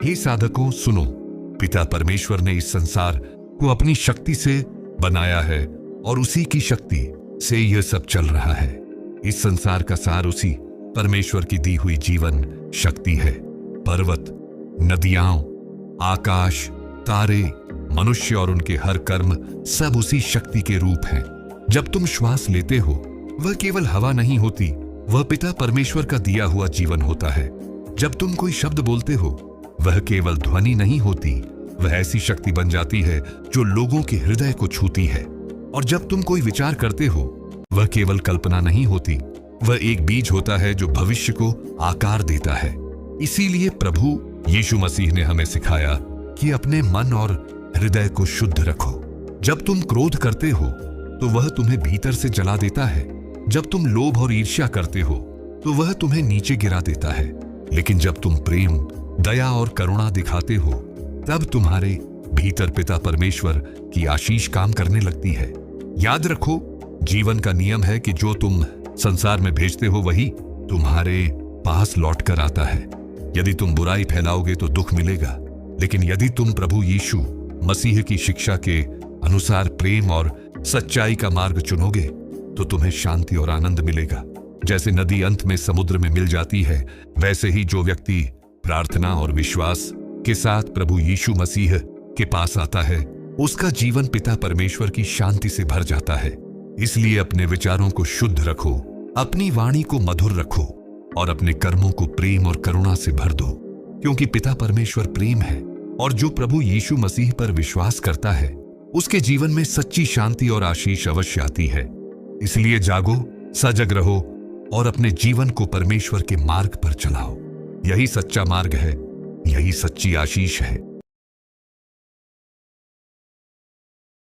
हे साधकों सुनो, पिता परमेश्वर ने इस संसार को अपनी शक्ति से बनाया है और उसी की शक्ति से यह सब चल रहा है। इस संसार का सार उसी परमेश्वर की दी हुई जीवन शक्ति है। पर्वत, नदियां, आकाश, तारे, मनुष्य और उनके हर कर्म सब उसी शक्ति के रूप हैं। जब तुम श्वास लेते हो वह केवल हवा नहीं होती, वह पिता परमेश्वर का दिया हुआ जीवन होता है। जब तुम कोई शब्द बोलते हो वह केवल ध्वनि नहीं होती, वह ऐसी शक्ति बन जाती है जो लोगों के हृदय को छूती है। और जब तुम कोई विचार करते हो वह केवल कल्पना नहीं होती, वह एक बीज होता है जो भविष्य को आकार देता है। इसीलिए प्रभु यीशु मसीह ने हमें सिखाया कि अपने मन और हृदय को शुद्ध रखो। जब तुम क्रोध करते हो तो वह तुम्हें भीतर से जला देता है। जब तुम लोभ और ईर्ष्या करते हो तो वह तुम्हें नीचे गिरा देता है। लेकिन जब तुम प्रेम, दया और करुणा दिखाते हो तब तुम्हारे भीतर पिता परमेश्वर की आशीष काम करने लगती है। याद रखो, जीवन का नियम है कि जो तुम संसार में भेजते हो वही तुम्हारे पास लौट कर आता है। यदि तुम बुराई फैलाओगे तो दुख मिलेगा, लेकिन यदि तुम प्रभु यीशु मसीह की शिक्षा के अनुसार प्रेम और सच्चाई का मार्ग चुनोगे तो तुम्हें शांति और आनंद मिलेगा। जैसे नदी अंत में समुद्र में मिल जाती है, वैसे ही जो व्यक्ति प्रार्थना और विश्वास के साथ प्रभु यीशु मसीह के पास आता है उसका जीवन पिता परमेश्वर की शांति से भर जाता है। इसलिए अपने विचारों को शुद्ध रखो, अपनी वाणी को मधुर रखो और अपने कर्मों को प्रेम और करुणा से भर दो, क्योंकि पिता परमेश्वर प्रेम है और जो प्रभु यीशु मसीह पर विश्वास करता है उसके जीवन में सच्ची शांति और आशीष अवश्य आती है। इसलिए जागो, सजग रहो और अपने जीवन को परमेश्वर के मार्ग पर चलाओ। यही सच्चा मार्ग है, यही सच्ची आशीष है।